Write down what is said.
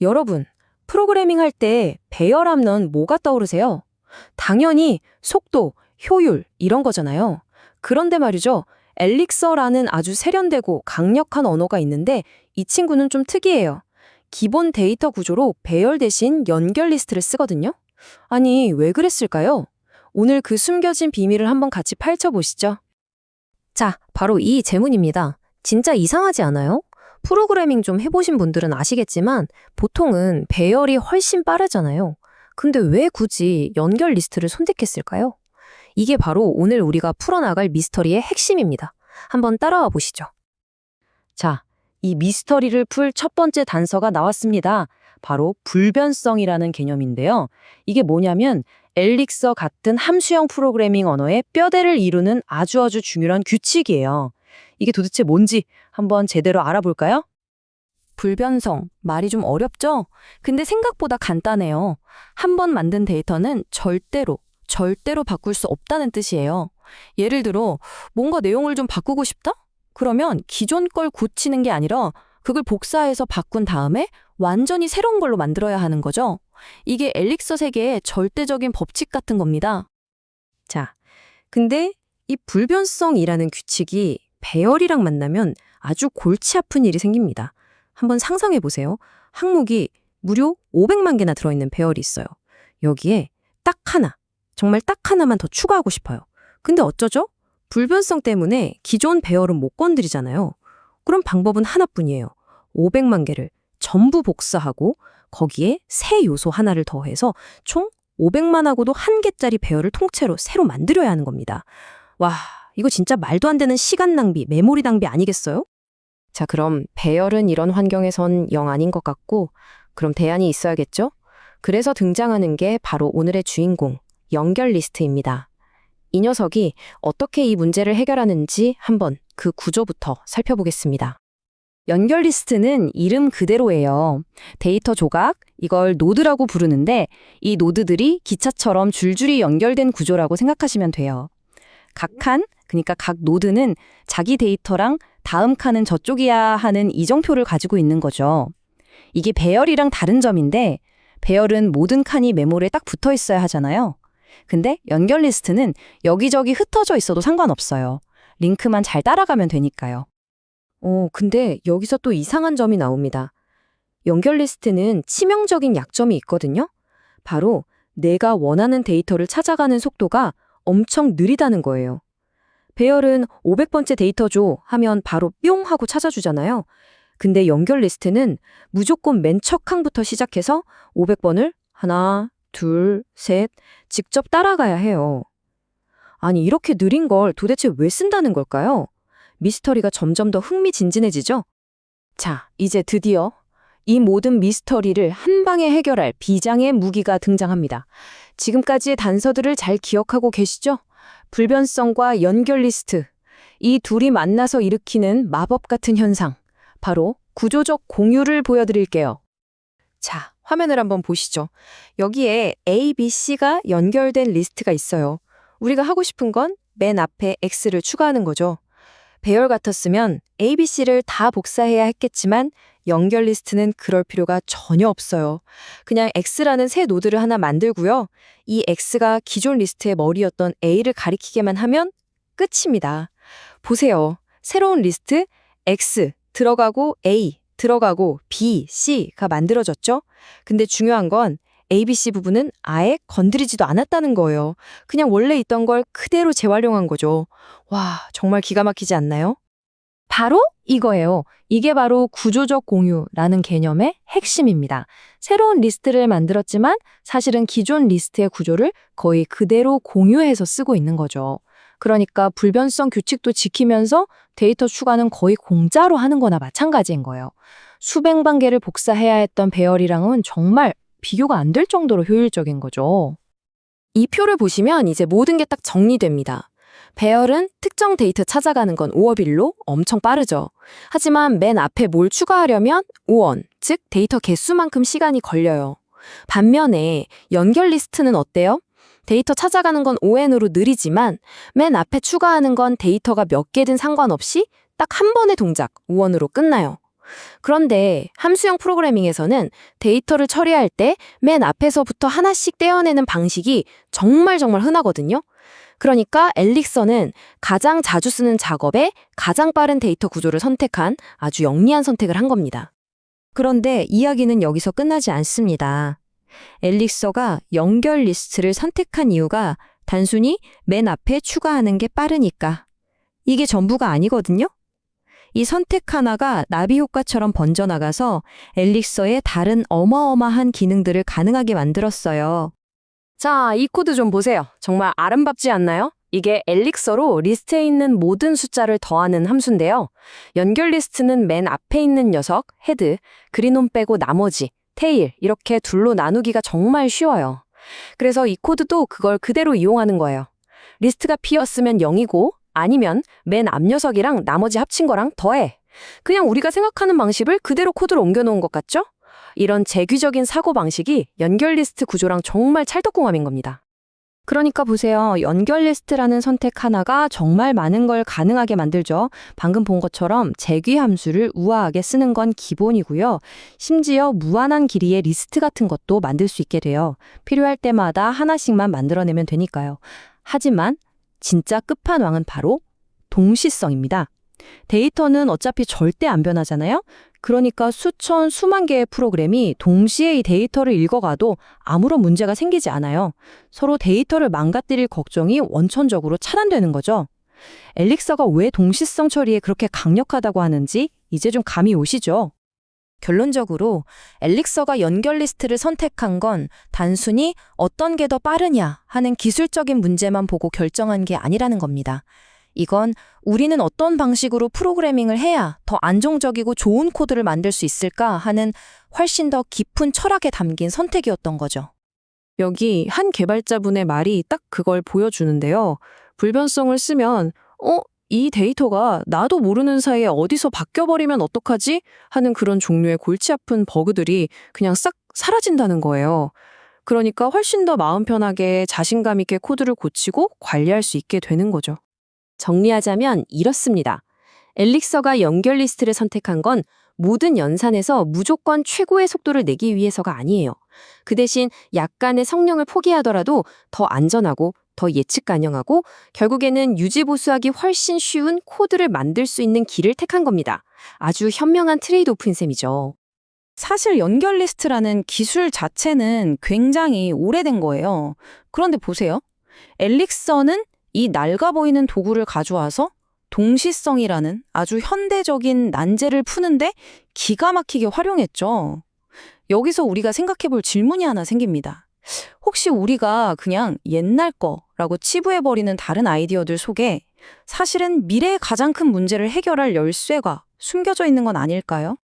여러분, 프로그래밍 할 때 배열하면 뭐가 떠오르세요? 당연히 속도, 효율 이런 거잖아요. 그런데 말이죠. 엘릭서라는 아주 세련되고 강력한 언어가 있는데 이 친구는 좀 특이해요. 기본 데이터 구조로 배열 대신 연결 리스트를 쓰거든요. 아니, 왜 그랬을까요? 오늘 그 숨겨진 비밀을 한번 같이 파헤쳐보시죠. 자, 바로 이 제문입니다. 진짜 이상하지 않아요? 프로그래밍 좀 해보신 분들은 아시겠지만 보통은 배열이 훨씬 빠르잖아요. 근데 왜 굳이 연결 리스트를 선택했을까요? 이게 바로 오늘 우리가 풀어나갈 미스터리의 핵심입니다. 한번 따라와 보시죠. 자, 이 미스터리를 풀 첫 번째 단서가 나왔습니다. 바로 불변성이라는 개념인데요. 이게 뭐냐면 엘릭서 같은 함수형 프로그래밍 언어의 뼈대를 이루는 아주 중요한 규칙이에요. 이게 도대체 뭔지 한번 제대로 알아볼까요? 불변성, 말이 좀 어렵죠? 근데 생각보다 간단해요. 한 번 만든 데이터는 절대로 바꿀 수 없다는 뜻이에요. 예를 들어, 뭔가 내용을 좀 바꾸고 싶다? 그러면 기존 걸 고치는 게 아니라 그걸 복사해서 바꾼 다음에 완전히 새로운 걸로 만들어야 하는 거죠. 이게 엘릭서 세계의 절대적인 법칙 같은 겁니다. 자, 근데 이 불변성이라는 규칙이 배열이랑 만나면 아주 골치 아픈 일이 생깁니다. 한번 상상해 보세요. 항목이 무려 500만 개나 들어있는 배열이 있어요. 여기에 딱 하나, 정말 딱 하나만 더 추가하고 싶어요. 근데 어쩌죠? 불변성 때문에 기존 배열은 못 건드리잖아요. 그럼 방법은 하나뿐이에요. 500만 개를 전부 복사하고 거기에 새 요소 하나를 더해서 총 500만하고도 1개짜리 배열을 통째로 새로 만들어야 하는 겁니다. 와, 이거 진짜 말도 안 되는 시간 낭비, 메모리 낭비 아니겠어요? 자, 그럼 배열은 이런 환경에선 영 아닌 것 같고 그럼 대안이 있어야겠죠? 그래서 등장하는 게 바로 오늘의 주인공, 연결 리스트입니다. 이 녀석이 어떻게 이 문제를 해결하는지 한번 그 구조부터 살펴보겠습니다. 연결 리스트는 이름 그대로예요. 데이터 조각, 이걸 노드라고 부르는데 이 노드들이 기차처럼 줄줄이 연결된 구조라고 생각하시면 돼요. 각 칸, 그러니까 각 노드는 자기 데이터랑 다음 칸은 저쪽이야 하는 이정표를 가지고 있는 거죠. 이게 배열이랑 다른 점인데 배열은 모든 칸이 메모리에 딱 붙어 있어야 하잖아요. 근데 연결 리스트는 여기저기 흩어져 있어도 상관없어요. 링크만 잘 따라가면 되니까요. 근데 여기서 또 이상한 점이 나옵니다. 연결 리스트는 치명적인 약점이 있거든요. 바로 내가 원하는 데이터를 찾아가는 속도가 엄청 느리다는 거예요. 배열은 500번째 데이터 줘 하면 바로 뿅 하고 찾아주잖아요. 근데 연결 리스트는 무조건 맨 첫 칸부터 시작해서 500번을 하나, 둘, 셋 직접 따라가야 해요. 아니, 이렇게 느린 걸 도대체 왜 쓴다는 걸까요? 미스터리가 점점 더 흥미진진해지죠? 자, 이제 드디어 이 모든 미스터리를 한 방에 해결할 비장의 무기가 등장합니다. 지금까지의 단서들을 잘 기억하고 계시죠? 불변성과 연결 리스트, 이 둘이 만나서 일으키는 마법 같은 현상, 바로 구조적 공유를 보여드릴게요. 자, 화면을 한번 보시죠. 여기에 A, B, C가 연결된 리스트가 있어요. 우리가 하고 싶은 건 맨 앞에 X를 추가하는 거죠. 배열 같았으면 A, B, C를 다 복사해야 했겠지만 연결 리스트는 그럴 필요가 전혀 없어요. 그냥 X라는 새 노드를 하나 만들고요. 이 X가 기존 리스트의 머리였던 A를 가리키게만 하면 끝입니다. 보세요. 새로운 리스트 X 들어가고 A 들어가고 B, C가 만들어졌죠? 근데 중요한 건 A, B, C 부분은 아예 건드리지도 않았다는 거예요. 그냥 원래 있던 걸 그대로 재활용한 거죠. 와, 정말 기가 막히지 않나요? 바로 이거예요. 이게 바로 구조적 공유라는 개념의 핵심입니다. 새로운 리스트를 만들었지만 사실은 기존 리스트의 구조를 거의 그대로 공유해서 쓰고 있는 거죠. 그러니까 불변성 규칙도 지키면서 데이터 추가는 거의 공짜로 하는 거나 마찬가지인 거예요. 수백만 개를 복사해야 했던 배열이랑은 정말 비교가 안 될 정도로 효율적인 거죠. 이 표를 보시면 이제 모든 게 딱 정리됩니다. 배열은 특정 데이터 찾아가는 건 5업일로 엄청 빠르죠. 하지만 맨 앞에 뭘 추가하려면 5원, 즉 데이터 개수만큼 시간이 걸려요. 반면에 연결 리스트는 어때요? 데이터 찾아가는 건 5N으로 느리지만 맨 앞에 추가하는 건 데이터가 몇 개든 상관없이 딱 한 번의 동작 5원으로 끝나요. 그런데 함수형 프로그래밍에서는 데이터를 처리할 때 맨 앞에서부터 하나씩 떼어내는 방식이 정말 흔하거든요. 그러니까 엘릭서는 가장 자주 쓰는 작업에 가장 빠른 데이터 구조를 선택한 아주 영리한 선택을 한 겁니다. 그런데 이야기는 여기서 끝나지 않습니다. 엘릭서가 연결 리스트를 선택한 이유가 단순히 맨 앞에 추가하는 게 빠르니까. 이게 전부가 아니거든요. 이 선택 하나가 나비 효과처럼 번져나가서 엘릭서의 다른 어마어마한 기능들을 가능하게 만들었어요. 자, 이 코드 좀 보세요. 정말 아름답지 않나요? 이게 엘릭서로 리스트에 있는 모든 숫자를 더하는 함수인데요. 연결 리스트는 맨 앞에 있는 녀석, 헤드, 그린홈 빼고 나머지, 테일 이렇게 둘로 나누기가 정말 쉬워요. 그래서 이 코드도 그걸 그대로 이용하는 거예요. 리스트가 P였으면 0이고 아니면 맨 앞 녀석이랑 나머지 합친 거랑 더해. 그냥 우리가 생각하는 방식을 그대로 코드로 옮겨놓은 것 같죠? 이런 재규적인 사고방식이 연결 리스트 구조랑 정말 찰떡궁합인 겁니다. 그러니까 보세요. 연결 리스트라는 선택 하나가 정말 많은 걸 가능하게 만들죠. 방금 본 것처럼 재귀 함수를 우아하게 쓰는 건 기본이고요. 심지어 무한한 길이의 리스트 같은 것도 만들 수 있게 돼요. 필요할 때마다 하나씩만 만들어내면 되니까요. 하지만 진짜 끝판왕은 바로 동시성입니다. 데이터는 어차피 절대 안 변하잖아요. 그러니까 수천, 수만 개의 프로그램이 동시에 이 데이터를 읽어가도 아무런 문제가 생기지 않아요. 서로 데이터를 망가뜨릴 걱정이 원천적으로 차단되는 거죠. 엘릭서가 왜 동시성 처리에 그렇게 강력하다고 하는지 이제 좀 감이 오시죠? 결론적으로 엘릭서가 연결 리스트를 선택한 건 단순히 어떤 게 더 빠르냐 하는 기술적인 문제만 보고 결정한 게 아니라는 겁니다. 이건 우리는 어떤 방식으로 프로그래밍을 해야 더 안정적이고 좋은 코드를 만들 수 있을까 하는 훨씬 더 깊은 철학에 담긴 선택이었던 거죠. 여기 한 개발자분의 말이 딱 그걸 보여주는데요. 불변성을 쓰면 이 데이터가 나도 모르는 사이에 어디서 바뀌어버리면 어떡하지? 하는 그런 종류의 골치 아픈 버그들이 그냥 싹 사라진다는 거예요. 그러니까 훨씬 더 마음 편하게 자신감 있게 코드를 고치고 관리할 수 있게 되는 거죠. 정리하자면 이렇습니다. 엘릭서가 연결 리스트를 선택한 건 모든 연산에서 무조건 최고의 속도를 내기 위해서가 아니에요. 그 대신 약간의 성능을 포기하더라도 더 안전하고 더 예측 가능하고 결국에는 유지보수하기 훨씬 쉬운 코드를 만들 수 있는 길을 택한 겁니다. 아주 현명한 트레이드오프인 셈이죠. 사실 연결 리스트라는 기술 자체는 굉장히 오래된 거예요. 그런데 보세요. 엘릭서는 이 낡아 보이는 도구를 가져와서 동시성이라는 아주 현대적인 난제를 푸는데 기가 막히게 활용했죠. 여기서 우리가 생각해 볼 질문이 하나 생깁니다. 혹시 우리가 그냥 옛날 거라고 치부해버리는 다른 아이디어들 속에 사실은 미래의 가장 큰 문제를 해결할 열쇠가 숨겨져 있는 건 아닐까요?